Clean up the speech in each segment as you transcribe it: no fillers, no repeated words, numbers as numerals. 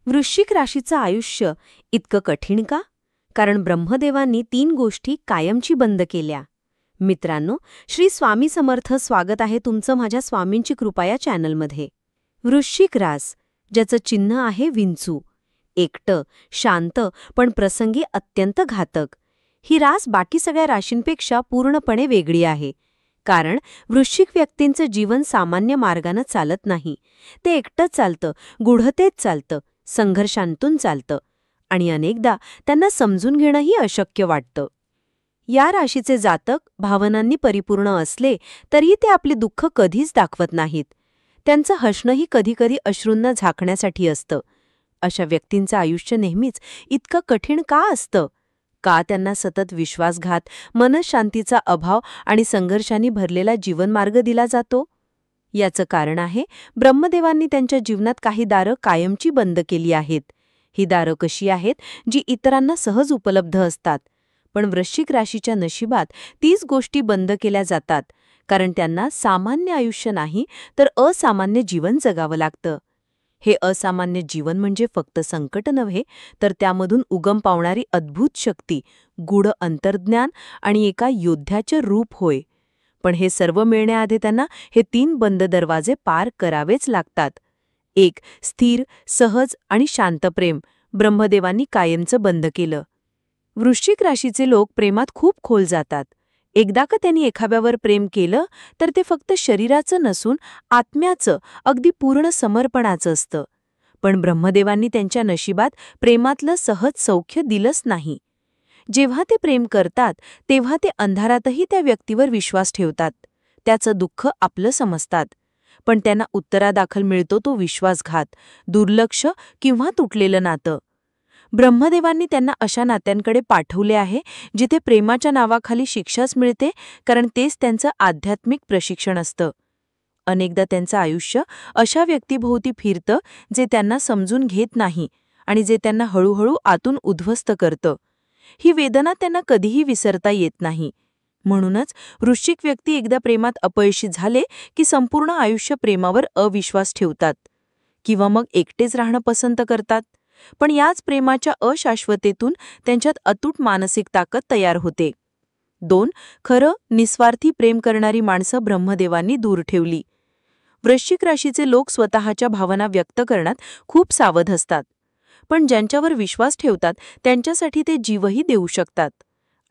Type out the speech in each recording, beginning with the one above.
वृश्चिक राशीचं आयुष्य इतकं कठीण का? कारण ब्रह्मदेवांनी 3 गोष्टी कायमची बंद केल्या. मित्रांनो, श्री स्वामी समर्थ स्वागत आहे तुमचं माझ्या स्वामींची कृपा या चॅनलमध्ये. वृश्चिक रास, ज्याचं चिन्ह आहे विंचू. एकटं, शांत, पण प्रसंगी अत्यंत घातक. ही रास बाकी सगळ्या राशींपेक्षा पूर्णपणे वेगळी आहे. कारण वृश्चिक व्यक्तींचं जीवन सामान्य मार्गानं चालत नाही. ते एकटंच चालतं, गूढतेत चालतं, संघर्षांतून चालतं आणि अनेकदा त्यांना समजून घेणंही अशक्य वाटतं. या राशीचे जातक भावनांनी परिपूर्ण असले तरीही ते आपले दुःख कधीच दाखवत नाहीत. त्यांचं हसणंही कधीकधी अश्रूंना झाकण्यासाठी असतं. अशा व्यक्तींचं आयुष्य नेहमीच इतकं कठीण का असतं? का त्यांना सतत विश्वासघात, मनःशांतीचा अभाव आणि संघर्षांनी भरलेला जीवनमार्ग दिला जातो? याचं कारण आहे, ब्रह्मदेवांनी त्यांच्या जीवनात काही दारं कायमची बंद केली आहेत. ही दारं कशी आहेत, जी इतरांना सहज उपलब्ध असतात. पण वृश्चिक राशीच्या नशिबात तीच गोष्टी बंद केल्या जातात, कारण त्यांना सामान्य आयुष्य नाही तर असामान्य जीवन जगावं लागतं. हे असामान्य जीवन म्हणजे फक्त संकट नव्हे, तर त्यामधून उगम पावणारी अद्भुत शक्ती, गूढ अंतर्ज्ञान आणि एका योद्ध्याचे रूप होय. पण हे सर्व मिळण्याआधी त्यांना हे 3 बंद दरवाजे पार करावेच लागतात. 1. स्थिर, सहज आणि शांत प्रेम ब्रह्मदेवांनी कायमचं बंद केलं. वृश्चिक राशीचे लोक प्रेमात खूप खोल जातात. एकदा का त्यांनी एखाद्यावर प्रेम केलं तर ते फक्त शरीराचं नसून आत्म्याचं, अगदी पूर्ण समर्पणाचं असतं. पण ब्रह्मदेवांनी त्यांच्या नशिबात प्रेमातलं सहज सौख्य दिलंच नाही. जेव्हा ते प्रेम करतात तेव्हा ते अंधारातही त्या व्यक्तीवर विश्वास ठेवतात. त्याचं दुःख आपलं समजतात. पण त्यांना उत्तरादाखल मिळतो तो विश्वासघात, दुर्लक्ष किंवा तुटलेलं नातं. ब्रह्मदेवांनी त्यांना अशा नात्यांकडे पाठवले आहे जिथे प्रेमाच्या नावाखाली शिक्षाच मिळते, कारण तेच त्यांचं आध्यात्मिक प्रशिक्षण असतं. अनेकदा त्यांचं आयुष्य अशा व्यक्तीभोवती फिरतं जे त्यांना समजून घेत नाही आणि जे त्यांना हळूहळू आतून उद्ध्वस्त करतं. ही वेदना त्यांना कधीही विसरता येत नाही. म्हणूनच वृश्चिक व्यक्ती एकदा प्रेमात अपयशी झाले की संपूर्ण आयुष्य प्रेमावर अविश्वास ठेवतात किंवा मग एकटेच राहणं पसंत करतात. पण याच प्रेमाच्या अशाश्वतेतून त्यांच्यात अतूट मानसिक ताकद तयार होते. 2. खरं, निस्वार्थी प्रेम करणारी माणसं ब्रह्मदेवांनी दूर ठेवली. वृश्चिक राशीचे लोक स्वतःच्या भावना व्यक्त करण्यात खूप सावध असतात. पण ज्यांच्यावर विश्वास ठेवतात त्यांच्यासाठी ते जीवही देऊ शकतात.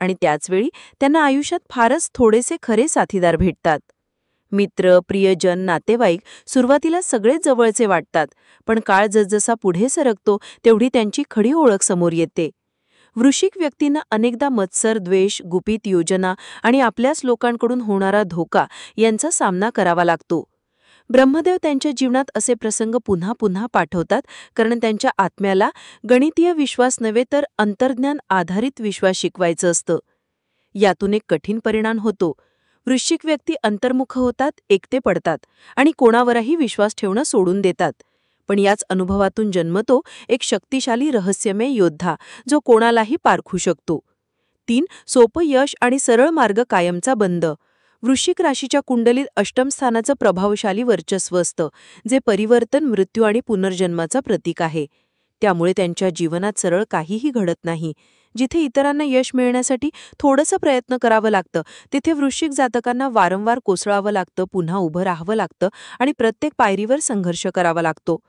आणि त्याचवेळी त्यांना आयुष्यात फारच थोडेसे खरे साथीदार भेटतात. मित्र, प्रियजन, नातेवाईक सुरुवातीला सगळेच जवळचे वाटतात, पण काळ जसजसा पुढे सरकतो तेवढी त्यांची खरी ओळख समोर येते. वृश्चिक व्यक्तींना अनेकदा मत्सर, द्वेष, गुपित योजना आणि आपल्याच लोकांकडून होणारा धोका यांचा सामना करावा लागतो. ब्रह्मदेव त्यांच्या जीवनात असे प्रसंग पुन्हा पुन्हा पाठवतात, कारण त्यांच्या आत्म्याला गणितीय विश्वास नव्हे तर अंतर्ज्ञान आधारित विश्वास शिकवायचं असतं. यातून एक कठीण परिणाम होतो. वृश्चिक व्यक्ती अंतर्मुख होतात, एकटे पडतात आणि कोणावरही विश्वास ठेवणं सोडून देतात. पण याच अनुभवातून जन्मतो एक शक्तिशाली रहस्यमय योद्धा, जो कोणालाही पारखू शकतो. 3. सोपं यश आणि सरळ मार्ग कायमचा बंद. वृश्चिक राशीच्या कुंडलीत अष्टम स्थानाचं प्रभावशाली वर्चस्व असतं, जे परिवर्तन, मृत्यू आणि पुनर्जन्माचं प्रतीक आहे. त्यामुळे त्यांच्या जीवनात सरळ काहीही घडत नाही. जिथे इतरांना यश मिळण्यासाठी थोडंसं प्रयत्न करावं लागतं, तिथे वृश्चिक जातकांना वारंवार कोसळावं लागतं, पुन्हा उभं राहावं लागतं आणि प्रत्येक पायरीवर संघर्ष करावा लागतो.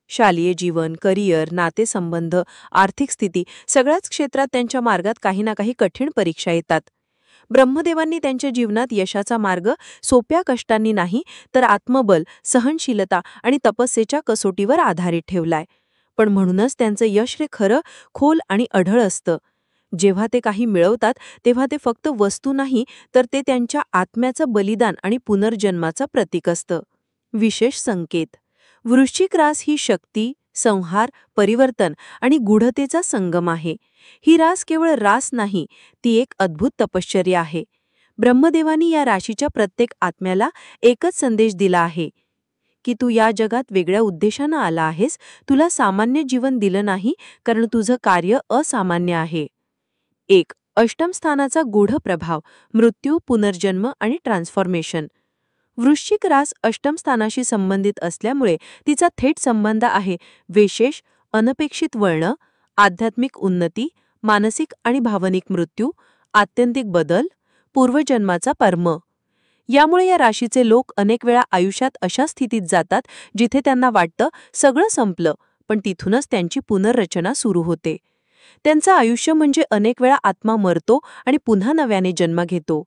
शालेय जीवन, करिअर, नातेसंबंध, आर्थिक स्थिती सगळ्याच क्षेत्रात त्यांच्या मार्गात काही ना काही कठीण परीक्षा येतात. ब्रह्मदेवांनी त्यांच्या जीवनात यशाचा मार्ग सोप्या कष्टांनी नाही तर आत्मबल, सहनशीलता आणि तपस्येच्या कसोटीवर आधारित ठेवलाय. पण म्हणूनच त्यांचं यश हे खरं, खोल आणि अढळ असतं. जेव्हा ते काही मिळवतात तेव्हा ते फक्त वस्तू नाही तर ते त्यांच्या आत्म्याचं बलिदान आणि पुनर्जन्माचं प्रतीक असतं. विशेष संकेत. वृश्चिक रास ही शक्ती, संहार, परिवर्तन आणि गूढतेचा संगम आहे. ही रास केवळ रास नाही, ती एक अद्भुत तपश्चर्या आहे. ब्रह्मदेवानी या राशीच्या प्रत्येक आत्म्याला एकच संदेश दिला आहे की तू या जगात वेगळ्या उद्देशानं आला आहेस. तुला सामान्य जीवन दिलं नाही, कारण तुझं कार्य असामान्य आहे. 1. अष्टम स्थानाचा गूढ प्रभाव, मृत्यू, पुनर्जन्म आणि ट्रान्सफॉर्मेशन. वृश्चिक रास अष्टम स्थानाशी संबंधित असल्यामुळे तिचा थेट संबंध आहे विशेष, अनपेक्षित वळणं, आध्यात्मिक उन्नती, मानसिक आणि भावनिक मृत्यू, आत्यंतिक बदल, पूर्वजन्माचा पर्म. यामुळे या राशीचे लोक अनेक वेळा आयुष्यात अशा स्थितीत जातात जिथे त्यांना वाटतं सगळं संपलं, पण तिथूनच त्यांची पुनर्रचना सुरू होते. त्यांचं आयुष्य म्हणजे अनेक वेळा आत्मा मरतो आणि पुन्हा नव्याने जन्म घेतो.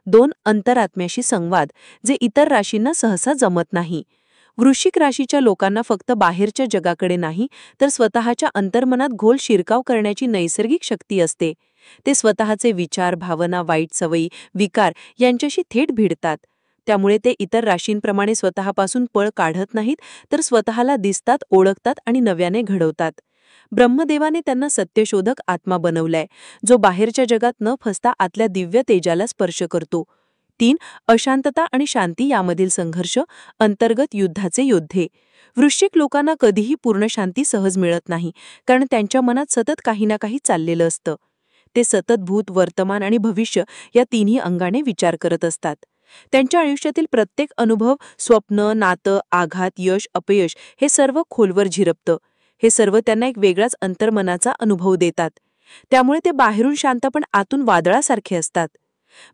2. अंतरात्म्याशी संवाद, जे इतर राशींना सहसा जमत नाही. वृश्चिक राशीच्या लोकांना फक्त बाहेरच्या जगाकडे नाही, तर स्वतःच्या अंतर्मनात घोल शिरकाव करण्याची नैसर्गिक शक्ती असते. ते स्वतःचे विचार, भावना, वाईट सवयी, विकार यांच्याशी थेट भिडतात. त्यामुळे ते इतर राशींप्रमाणे स्वतःपासून पळ काढत नाहीत, तर स्वतःला दिसतात, ओळखतात आणि नव्याने घडवतात. ब्रह्मदेवाने त्यांना सत्यशोधक आत्मा बनवलाय, जो बाहेरच्या जगात न फसता आतल्या दिव्य तेजाला स्पर्श करतो. 3. अशांतता आणि शांती यामधील संघर्ष, अंतर्गत युद्धाचे योद्धे. वृश्चिक लोकांना कधीही पूर्ण शांती सहज मिळत नाही, कारण त्यांच्या मनात सतत काही ना काही चाललेलं असतं. ते सतत भूत, वर्तमान आणि भविष्य या तिन्ही अंगाने विचार करत असतात. त्यांच्या आयुष्यातील प्रत्येक अनुभव, स्वप्न, नातं, आघात, यश, अपयश हे सर्व खोलवर झिरपतं. हे सर्व त्यांना एक वेगळाच अंतर्मनाचा अनुभव देतात. त्यामुळे ते बाहेरून शांत पण आतून वादळासारखे असतात.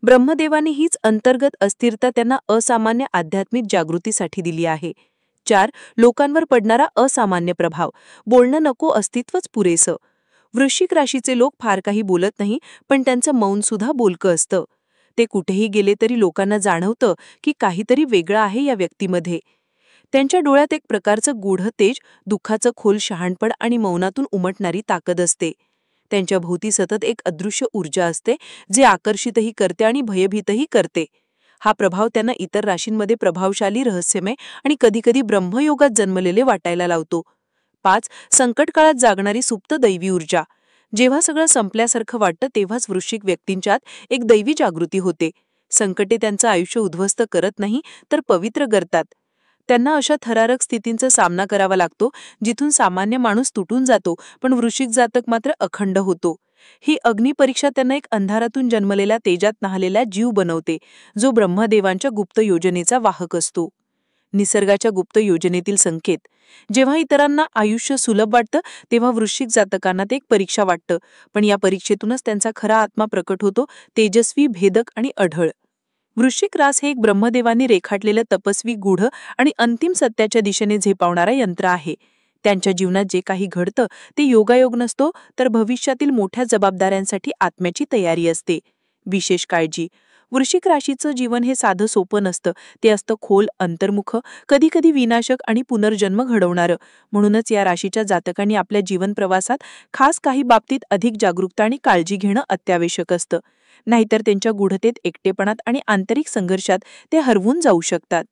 ब्रह्मदेवाने हीच अंतर्गत अस्थिरता त्यांना असामान्य आध्यात्मिक जागृतीसाठी दिली आहे. 4. लोकांवर पडणारा असामान्य प्रभाव, बोलणं नको, अस्तित्वच पुरेसं. वृश्चिक राशीचे लोक फार काही बोलत नाही, पण त्यांचं मौन सुद्धा बोलकं असतं. ते कुठेही गेले तरी लोकांना जाणवतं की काहीतरी वेगळं आहे या व्यक्तीमध्ये. त्यांच्या डोळ्यात एक प्रकारचं गूढ तेज, दुःखाचं खोल शहाणपण आणि मौनातून उमटणारी ताकद असते. त्यांच्या भोवती सतत एक अदृश्य ऊर्जा असते, जे आकर्षितही करते आणि भयभीतही करते. हा प्रभाव त्यांना इतर राशींमध्ये प्रभावशाली, रहस्यमय आणि कधीकधी ब्रह्मयोगात जन्मलेले वाटायला लावतो. 5. संकटकाळात जागणारी सुप्त दैवी ऊर्जा. जेव्हा सगळं संपल्यासारखं वाटतं तेव्हाच वृश्चिक व्यक्तींच्यात एक दैवी जागृती होते. संकटे त्यांचं आयुष्य उद्ध्वस्त करत नाही, तर पवित्र करतात. त्यांना अशा थरारक स्थितींचा सामना करावा लागतो जिथून सामान्य माणूस तुटून जातो, पण वृश्चिक जातक मात्र अखंड होतो. ही अग्निपरीक्षा त्यांना एक अंधारातून जन्मलेल्या तेजात न्हालेला जीव बनवते, जो ब्रह्मदेवांच्या गुप्त योजनेचा वाहक असतो. निसर्गाच्या गुप्त योजनेतील संकेत. जेव्हा इतरांना आयुष्य सुलभ वाटतं, तेव्हा वृश्चिक जातकांना ते एक परीक्षा वाटतं, पण या परीक्षेतूनच त्यांचा खरा आत्मा प्रकट होतो, तेजस्वी, भेदक आणि अढळ. वृश्चिक रास हे एक ब्रह्मदेवांनी रेखाटलेलं तपस्वी, गूढ आणि अंतिम सत्याच्या दिशेने झेपावणारा यंत्र आहे. त्यांच्या जीवनात जे काही घडतं ते योगायोग नसतो, तर भविष्यातील मोठ्या जबाबदाऱ्यांसाठी आत्म्याची तयारी असते. विशेष काळजी. वृश्चिक राशीचं जीवन हे साधं सोपं नसतं. ते असतं खोल, अंतर्मुख, कधीकधी विनाशक आणि पुनर्जन्म घडवणारं. म्हणूनच या राशीच्या जातकांनी आपल्या जीवन प्रवासात खास काही बाबतीत अधिक जागरूकता आणि काळजी घेणं अत्यावश्यक असतं. नाहीतर त्यांच्या गूढतेत, एकटेपणात आणि आंतरिक संघर्षात ते हरवून जाऊ शकतात.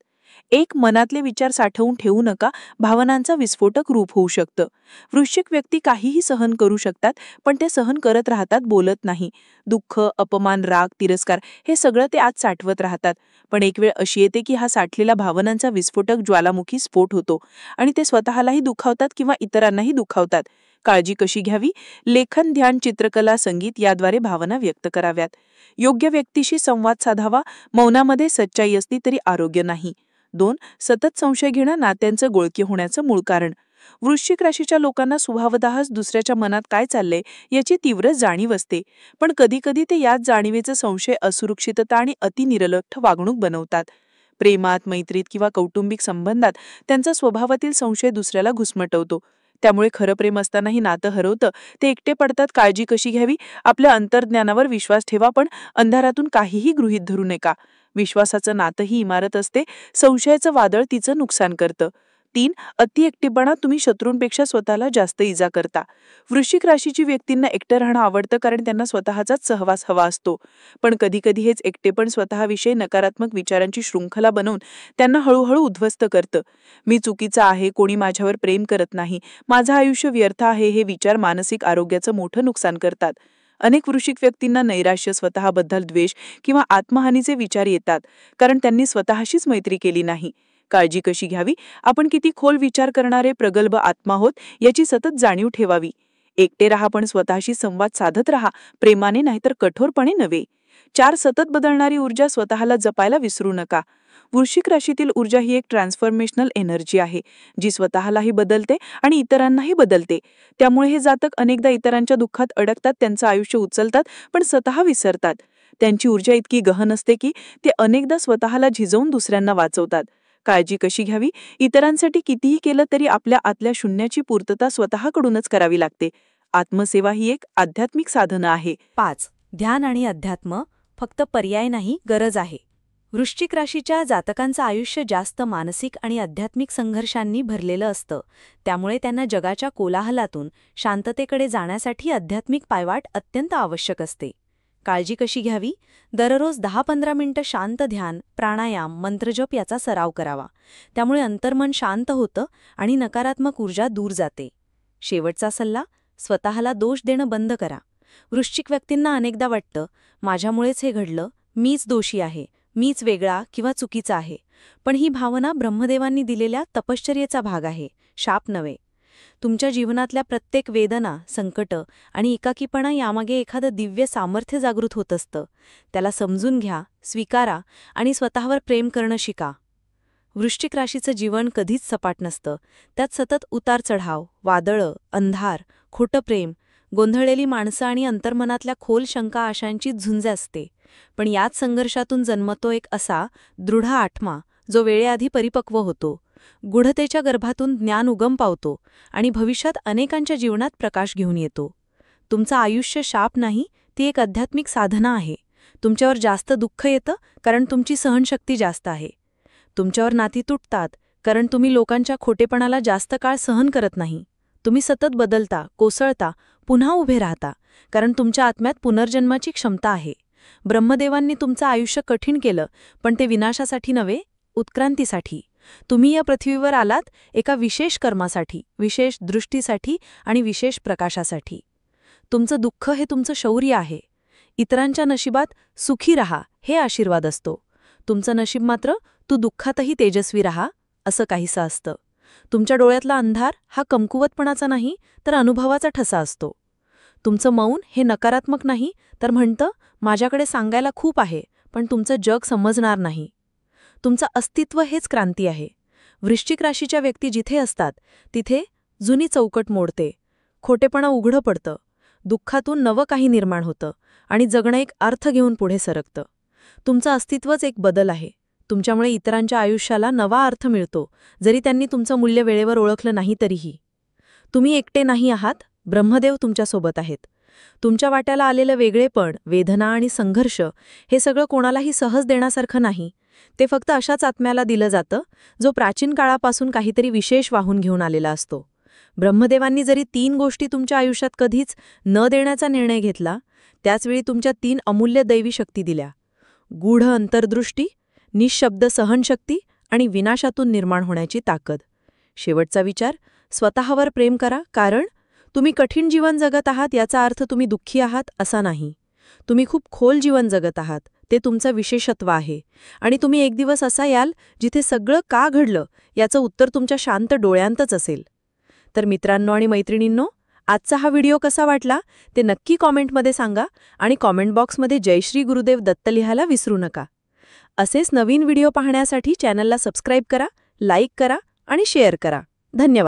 एक, मनातले विचार साठवून ठेवू नका, भावनांचा विस्फोटक रूप होऊ शकतं. वृश्चिक व्यक्ती काहीही सहन करू शकतात, पण ते सहन करत राहतात, बोलत नाही. दुःख, अपमान, राग, तिरस्कार हे सगळं ते आत साठवत राहतात. पण एक वेळ अशी येते की हा साठलेला भावनांचा विस्फोटक ज्वालामुखी स्फोट होतो आणि ते स्वतःलाही दुखावतात किंवा इतरांनाही दुखावतात. काळजी कशी घ्यावी? लेखन, ध्यान, चित्रकला, संगीत याद्वारे भावना व्यक्त कराव्यात. योग्य व्यक्तीशी संवाद साधावा. मौनामध्ये सच्चाई असली तरी आरोग्य नाही. 2. सतत संशय घेणं नात्यांचं गोळके होण्याचं मूळ कारण. वृश्चिक राशीच्या लोकांना स्वभावतःच दुसऱ्याच्या मनात काय चाललंय याची तीव्र जाणीव असते, पण कधीकधी ते याच जाणीवेचं संशय, असुरक्षितता आणि अतिनिर्लज्ज वागणूक बनवतात. प्रेमात, मैत्रीत किंवा कौटुंबिक संबंधात त्यांचा स्वभावातील संशय दुसऱ्याला घुसमटवतो. त्यामुळे खरं प्रेम असतानाही नातं हरवतं, ते एकटे पडतात. काळजी कशी घ्यावी? आपल्या अंतर्ज्ञानावर विश्वास ठेवा, पण अंधारातून काहीही गृहीत धरू नका. विश्वासाचं नातं ही इमारत असते, संशयाचं वादळ तिचं नुकसान करतं. 3. अति एकटेपणा. तुम्ही शत्रूंपेक्षा स्वतःला जास्त इजा करता. वृश्चिक राशीची व्यक्तींना एकटं राहणं आवडतं, कारण त्यांना स्वतःचाच सहवास हवा असतो. पण कधीकधी हेच एकटेपण स्वतःविषयी नकारात्मक विचारांची शृंखला बनवून त्यांना हळूहळू उद्ध्वस्त करतं. मी चुकीचा आहे, कोणी माझ्यावर प्रेम करत नाही, माझं आयुष्य व्यर्थ आहे, हे विचार मानसिक आरोग्याचं मोठं नुकसान करतात. अनेक वृश्चिक व्यक्तींना नैराश्य, स्वतःबद्दल द्वेष किंवा आत्महानीचे विचार येतात, कारण त्यांनी स्वतःशीच मैत्री केली नाही. काळजी कशी घ्यावी? आपण किती खोल विचार करणारे प्रगल्भ आत्मा आहोत याची सतत जाणीव ठेवावी. एकटे राहा, पण स्वतःशी संवाद साधत राहा, प्रेमाने नाहीतर कठोरपणे नव्हे. 4. सतत बदलणारी ऊर्जा. स्वतःला जपायला विसरू नका. वृश्चिक राशीतील ऊर्जा ही एक ट्रान्सफॉर्मेशनल एनर्जी आहे, जी स्वतःलाही बदलते आणि इतरांनाही बदलते. त्यामुळे हे जातक अनेकदा इतरांच्या दुःखात अडकतात, त्यांचं आयुष्य उचलतात, पण स्वतः विसरतात. त्यांची ऊर्जा इतकी गहन असते की ते अनेकदा स्वतःला झिजवून दुसऱ्यांना वाचवतात. काळजी कशी घ्यावी? इतरांसाठी कितीही केलं तरी आपल्या आतल्या शून्याची पूर्तता स्वतःकडूनच करावी लागते. आत्मसेवा ही एक आध्यात्मिक साधना आहे. 5. ध्यान आणि अध्यात्म फक्त पर्याय नाही, गरज आहे. वृश्चिक राशीच्या जातकांचं आयुष्य जास्त मानसिक आणि आध्यात्मिक संघर्षांनी भरलेलं असतं. त्यामुळे त्यांना जगाच्या कोलाहलातून शांततेकडे जाण्यासाठी आध्यात्मिक पायवाट अत्यंत आवश्यक असते. काळजी कशी घ्यावी? दररोज 10-15 मिनिटं शांत ध्यान, प्राणायाम, मंत्रजप याचा सराव करावा. त्यामुळे अंतर्मन शांत होतं आणि नकारात्मक ऊर्जा दूर जाते. शेवटचा सल्ला, स्वतःला दोष देणं बंद करा. वृश्चिक व्यक्तींना अनेकदा वाटतं, माझ्यामुळेच हे घडलं, मीच दोषी आहे, मीच वेगळा किंवा चुकीचा आहे. पण ही भावना ब्रह्मदेवांनी दिलेल्या तपश्चर्येचा भाग आहे, शाप नव्हे. तुमच्या जीवनातल्या प्रत्येक वेदना, संकट आणि एकाकीपणा यामागे एखादं दिव्य सामर्थ्य जागृत होत असतं. त्याला समजून घ्या, स्वीकारा आणि स्वतःवर प्रेम करणं शिका. वृश्चिक राशीचं जीवन कधीच सपाट नसतं. त्यात सतत उतार-चढाव, वादळं, अंधार, खोटं प्रेम, गोंधळलेली माणसं आणि अंतर्मनातल्या खोल शंका आशांची झुंज असते. पण याच संघर्षातून जन्मतो एक असा दृढ आत्मा जो वेळेआधी परिपक्व होतो, गूढतेच्या गर्भातून ज्ञान उगम पावतो आणि भविष्यात अनेकांच्या जीवनात प्रकाश घेऊन येतो. तुमचं आयुष्य शाप नाही, ती एक आध्यात्मिक साधना आहे. तुमच्यावर जास्त दुःख येतं कारण तुमची सहनशक्ती जास्त आहे. तुमच्यावर नाती तुटतात कारण तुम्ही लोकांच्या खोटेपणाला जास्त काळ सहन करत नाही. तुम्ही सतत बदलता, कोसळता, पुन्हा उभे राहता कारण तुमच्या आत्म्यात पुनर्जन्माची क्षमता आहे. ब्रह्मदेवांनी तुमचं आयुष्य कठीण केलं, पण ते विनाशासाठी नव्हे, उत्क्रांतीसाठी. तुम्ही या पृथ्वीवर आलात एका विशेष कर्मासाठी, विशेष दृष्टीसाठी आणि विशेष प्रकाशासाठी. तुमचं दुःख हे तुमचं शौर्य आहे. इतरांच्या नशिबात सुखी रहा हे आशीर्वाद असतो. तुमचं नशीब मात्र तू दुःखातही तेजस्वी रहा असं काहीसं असतं. तुमच्या डोळ्यातला अंधार हा कमकुवतपणाचा नाही, तर अनुभवाचा ठसा असतो. तुमचं मौन हे नकारात्मक नाही, तर म्हणतं माझ्याकडे सांगायला खूप आहे, पण तुमचं जग समजणार नाही. तुमचं अस्तित्व हेच क्रांती आहे. वृश्चिक राशीच्या व्यक्ती जिथे असतात तिथे जुनी चौकट मोडते, खोटेपणा उघडं पडतं, दुःखातून नवं काही निर्माण होतं आणि जगणं एक अर्थ घेऊन पुढे सरकतं. तुमचं अस्तित्वच एक बदल आहे. तुमच्यामुळे इतरांच्या आयुष्याला नवा अर्थ मिळतो, जरी त्यांनी तुमचं मूल्य वेळेवर ओळखलं नाही तरीही. तुम्ही एकटे नाही आहात, ब्रह्मदेव तुमच्यासोबत आहेत. तुमच्या वाट्याला आलेलं वेगळेपण, वेदना आणि संघर्ष हे सगळं कोणालाही सहज देण्यासारखं नाही. ते फक्त अशाच आत्म्याला दिलं जातं जो प्राचीन काळापासून काहीतरी विशेष वाहून घेऊन आलेला असतो. ब्रह्मदेवांनी जरी 3 गोष्टी तुमच्या आयुष्यात कधीच न देण्याचा निर्णय घेतला, त्याचवेळी तुमच्या 3 अमूल्य दैवी शक्ती दिल्या: गूढ अंतर्दृष्टी, निःशब्द सहनशक्ती आणि विनाशातून निर्माण होण्याची ताकद. शेवटचा विचार, स्वतःवर प्रेम करा, कारण तुम्ही कठीण जीवन जगत आहात याचा अर्थ तुम्ही दुःखी आहात असा नाही. तुम्ही खूप खोल जीवन जगत आहात, ते तुमचं विशेषत्व आहे. आणि तुम्ही एक दिवस असा याल जिथे सगळं का घडलं याचं उत्तर तुमच्या शांत डोळ्यांतच असेल. तर मित्रांनो आणि मैत्रिणींनो, आजचा हा व्हिडिओ कसा वाटला ते नक्की कॉमेंटमध्ये सांगा आणि कॉमेंट बॉक्समध्ये जय श्री गुरुदेव दत्त लिहायला विसरू नका. असेच नवीन व्हिडिओ पाहण्यासाठी चॅनलला सबस्क्राईब करा, लाईक करा आणि शेअर करा. धन्यवाद.